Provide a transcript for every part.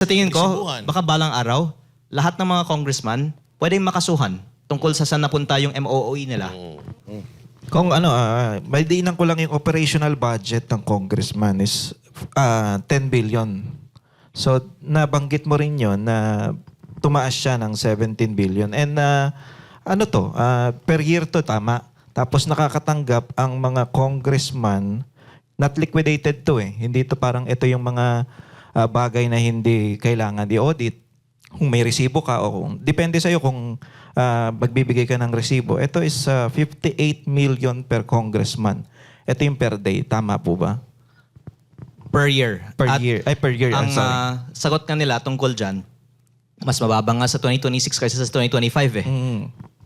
Sa tingin ko, Isibuhan. baka balang araw, lahat ng mga congressman pwedeng makasuhan tungkol sa saan napunta yung MOOE nila. Kung ano, may diinan ko lang yung operational budget ng congressman is 10 billion. So, nabanggit mo rin yun na tumaas siya ng 17 billion. And per year to, tama. Tapos nakakatanggap ang mga congressman, not liquidated to eh. Hindi to parang ito yung mga bagay na hindi kailangan i-audit. Kung may resibo ka o kung, depende sa'yo kung magbibigay ka ng resibo. Ito is 58 million per congressman. Ito yung per day. Tama po ba? Per year. Per At year. Ay, per year. ang Sorry. sagot nga nila tungkol dyan, mas mababa nga sa 2026 kaysa sa 2025 eh.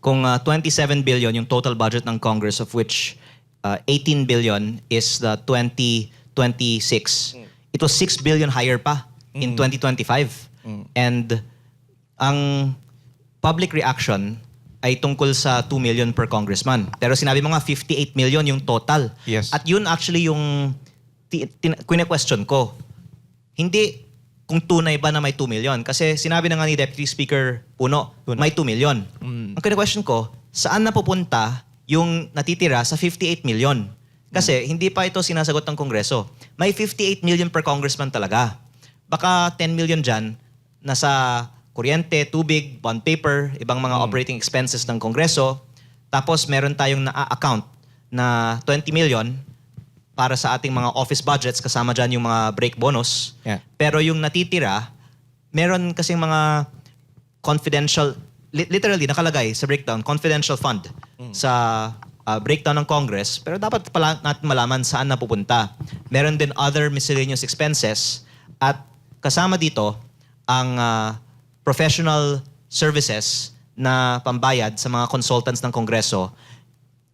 Kung 27 billion yung total budget ng Congress, of which 18 billion is the 2026. It was 6 billion higher pa in 2025. And ang public reaction ay tungkol sa 2 million per congressman. Pero sinabi mo nga 58 million yung total. Yes. At yun actually yung question ko. Hindi kung tunay ba na may 2 million. Kasi sinabi na nga ni Deputy Speaker Puno, may 2 million. Ang question ko, saan napupunta yung natitira sa 58 million? Kasi hindi pa ito sinasagot ng Kongreso. May 58 million per congressman talaga. Baka 10 million dyan, nasa kuryente, tubig, bond paper, ibang mga operating expenses ng Kongreso. Tapos meron tayong na-account na 20 million para sa ating mga office budgets, kasama dyan yung mga break bonus. Yeah. Pero yung natitira, meron kasing mga confidential, literally nakalagay sa breakdown, confidential fund sa breakdown ng Congress. Pero dapat pala natin malaman saan napupunta. Meron din other miscellaneous expenses at kasama dito ang professional services na pambayad sa mga consultants ng Kongreso.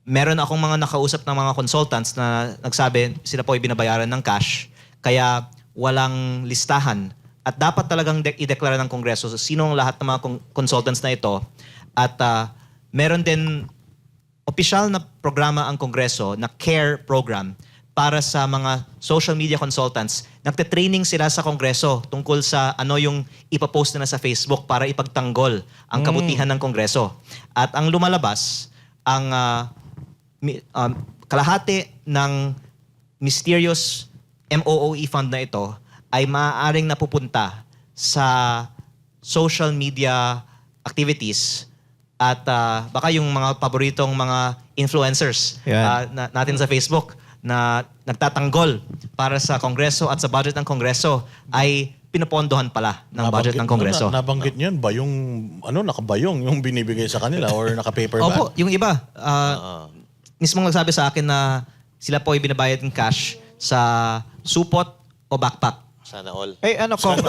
Meron akong mga nakausap ng mga consultants na nagsabi sila po ay binabayaran ng cash kaya walang listahan. At dapat talagang i-deklara ng Kongreso sino ang lahat ng mga consultants na ito. At meron din opisyal na programa ang Kongreso na CARE program para sa mga social media consultants. Nagte-training sila sa Kongreso tungkol sa ano yung ipapost nila sa Facebook para ipagtanggol ang kabutihan ng Kongreso. At ang lumalabas, ang kalahati ng mysterious MOOE fund na ito ay maaaring napupunta sa social media activities at baka yung mga paboritong mga influencers natin sa Facebook na nagtatanggol para sa Kongreso at sa budget ng Kongreso ay pinopondohan pala ng budget ng Kongreso. Nabanggit niyan ba yung nakabayong yung binibigay sa kanila or naka-paper bag? Opo, yung iba. Mismong nagsabi sa akin na sila po ay binabayad ng cash sa supot o backpack. Sana all. Kung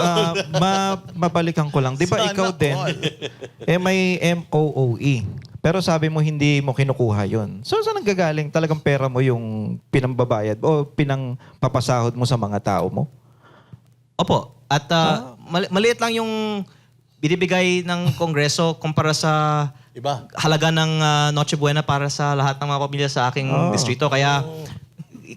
mabalikan ko lang. Di ba Sana ikaw din, may MOOE. Pero sabi mo hindi mo kinukuha yun. So saan nanggagaling talagang pera mo yung pinambabayad o pinangpapasahod mo sa mga tao mo? Opo. At maliit lang yung binibigay ng Kongreso kumpara sa Iba. halaga ng Noche Buena para sa lahat ng mga pamilya sa aking distrito. Kaya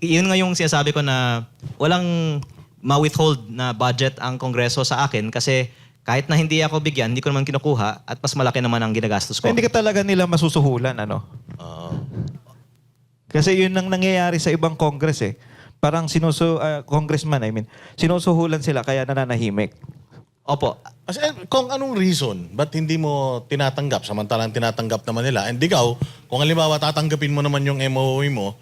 yun nga yung sinasabi ko na walang ma-withhold na budget ang Kongreso sa akin kasi kahit na hindi ako bigyan, hindi ko naman kinukuha at mas malaki naman ang ginagastos ko. Hindi ka talaga nila masusuhulan, ano? Kasi yun ang nangyayari sa ibang Congress eh. Parang congressman, sinusuhulan sila kaya nananahimik. Opo. Kung anong reason, ba't hindi mo tinatanggap samantalang tinatanggap naman nila? And ikaw, kung halimbawa tatanggapin mo naman yung MOE mo,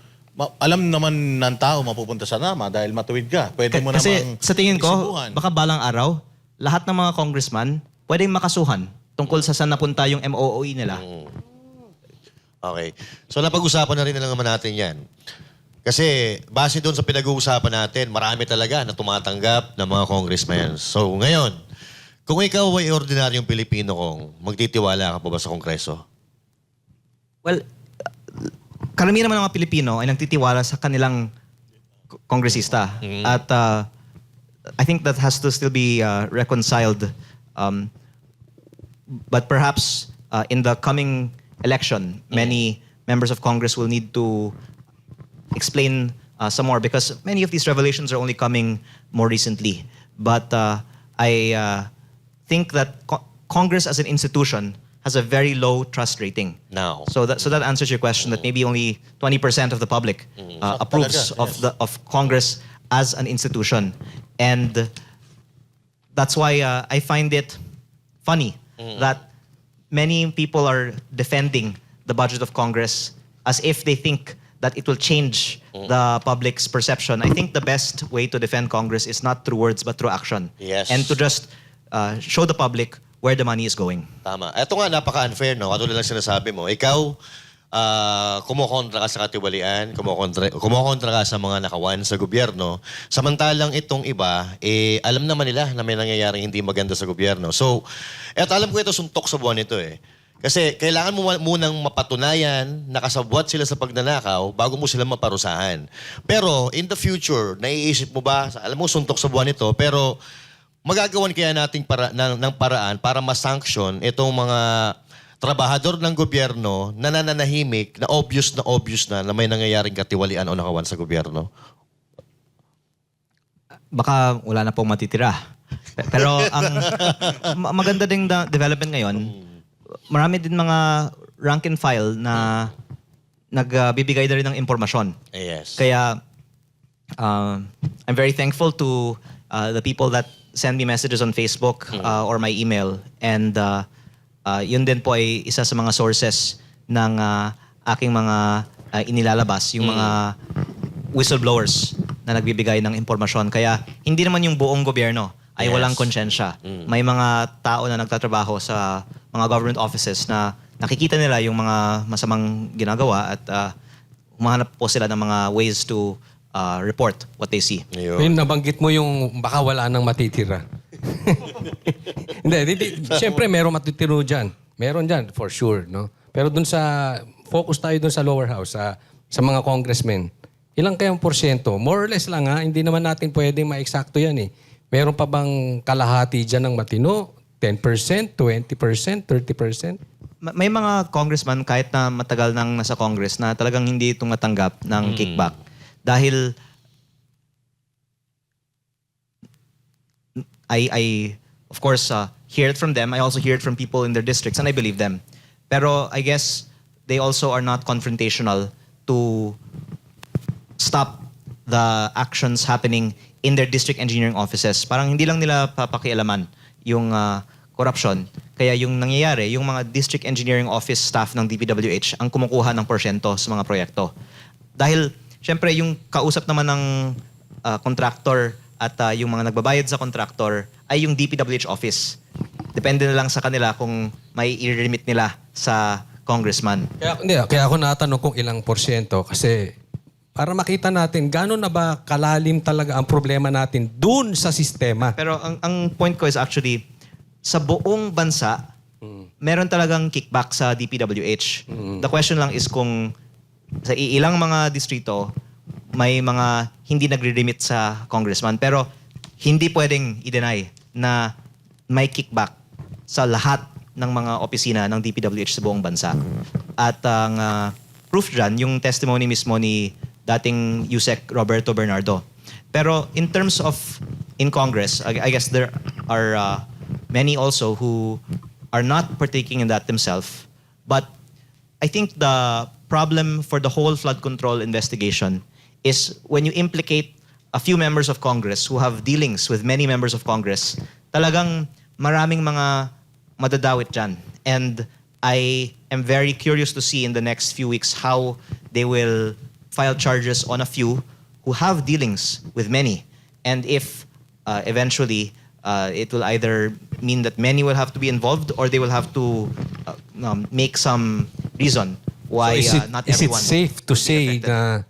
alam naman ng tao mapupunta sa nama dahil matuwid ka. Pwede mo Kasi namang sa tingin ko, isibuhan. baka balang araw, lahat ng mga congressman pwedeng makasuhan tungkol sa saan napunta yung MOOE nila. Okay. So napag-usapan na rin na naman natin yan. Kasi base doon sa pinag-uusapan natin, marami talaga na tumatanggap ng mga congressmen. So ngayon, kung ikaw ay ordinaryong Pilipino magtitiwala ka pa ba sa Kongreso? Well, karamihan naman ng mga Pilipino ay nagtitiwala sa kanilang kongresista. At I think that has to still be reconciled. But perhaps in the coming election, many members of Congress will need to explain some more because many of these revelations are only coming more recently. But I think that Congress as an institution has a very low trust rating. Now. So that answers your question that maybe only 20% of the public approves Talaga, of Congress as an institution. And that's why I find it funny that many people are defending the budget of Congress as if they think that it will change the public's perception. I think the best way to defend Congress is not through words but through action. Yes. And to just show the public where the money is going. Tama. Ito nga, napaka-unfair, no? Katulad lang sinasabi mo. Ikaw, kumukontra ka sa katiwalian, kumukontra ka sa mga nakawan sa gobyerno. Samantalang itong iba, alam naman nila na may nangyayaring hindi maganda sa gobyerno. So, alam ko ito suntok sa buwan ito eh. Kasi kailangan mo munang mapatunayan na kasabwat sila sa pagnanakaw bago mo sila maparusahan. Pero in the future, naiisip mo ba, alam mo suntok sa buwan ito, pero magagawan kaya nating ng paraan para ma-sanction itong mga trabahador ng gobyerno na nananahimik, na obvious na may nangyayaring katiwalian o nakawan sa gobyerno? Baka wala na pong matitira. Pero ang maganda ding development ngayon, marami din mga rank and file na nagbibigay na rin ng impormasyon. Yes. Kaya I'm very thankful to the people that send me messages on Facebook or my email. And yun din po ay isa sa mga sources ng aking mga inilalabas, yung mga whistleblowers na nagbibigay ng impormasyon. Kaya hindi naman yung buong gobyerno ay Yes. walang konsyensya. May mga tao na nagtatrabaho sa mga government offices na nakikita nila yung mga masamang ginagawa at humahanap po sila ng mga ways to report what they see. Ayun, nabanggit mo yung baka wala nang matitira. hindi. Siyempre, meron matitiro dyan. Meron dyan, for sure. No? Pero dun focus tayo dun sa lower house, sa mga congressmen. Ilang kayang porsyento? More or less lang ha, hindi naman natin pwedeng ma-eksakto yan eh. Meron pa bang kalahati dyan ng matino? 10%, 20%, 30%? May mga congressman kahit na matagal nang nasa Congress na talagang hindi tumatanggap ng kickback. Dahil I of course hear it from them. I also hear it from people in their districts and I believe them. Pero I guess they also are not confrontational to stop the actions happening in their district engineering offices. Parang hindi lang nila papakialaman yung corruption. Kaya yung nangyayari, yung mga district engineering office staff ng DPWH ang kumukuha ng porsyento sa mga proyekto. Dahil syempre, yung kausap naman ng contractor at yung mga nagbabayad sa contractor ay yung DPWH office. Depende na lang sa kanila kung may i-remit nila sa congressman. Kaya ako natanong kung ilang porsyento kasi para makita natin gano'n na ba kalalim talaga ang problema natin dun sa sistema. Pero ang point ko is actually, sa buong bansa, meron talagang kickback sa DPWH. The question lang is kung sa ilang mga distrito, may mga hindi nagre-remit sa congressman. Pero hindi pwedeng i-deny na may kickback sa lahat ng mga opisina ng DPWH sa buong bansa. At ang proof dyan, yung testimony mismo ni dating Yusek Roberto Bernardo. Pero in terms of in Congress, I guess there are many also who are not partaking in that themselves. But I think the problem for the whole flood control investigation is when you implicate a few members of Congress who have dealings with many members of Congress, talagang maraming mga madadawit dyan. And I am very curious to see in the next few weeks how they will file charges on a few who have dealings with many. And if eventually it will either mean that many will have to be involved or they will have to make some reason why not is it everyone safe to will be say affected. na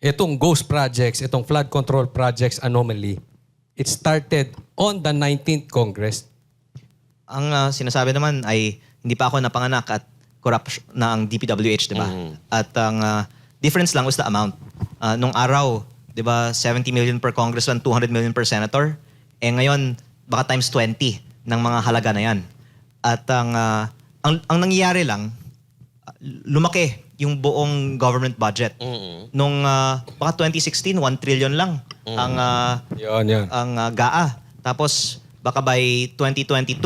itong ghost projects, itong flood control projects anomaly, it started on the 19th Congress? Ang sinasabi naman ay hindi pa ako napanganak at corrupt na ang DPWH, di ba? At ang difference lang was the amount. Nung araw, di ba, 70 million per congressman, 200 million per senator. Eh ngayon, baka times 20 ng mga halaga na yan. At ang nangyayari lang, lumaki yung buong government budget. Nung baka 2016, 1 trillion lang ang Yan. GAA. Tapos baka by 2022,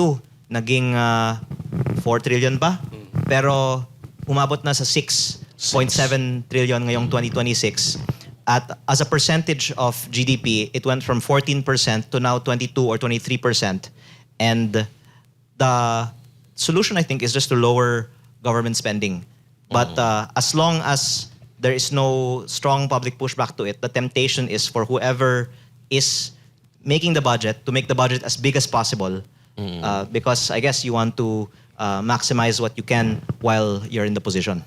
naging 4 trillion ba? Pero umabot na sa 6.7 trillion ngayong 2026. At as a percentage of GDP, it went from 14% to now 22 or 23%. And the solution, I think, is just to lower government spending. But as long as there is no strong public pushback to it, the temptation is for whoever is making the budget to make the budget as big as possible. Because I guess you want to maximize what you can while you're in the position.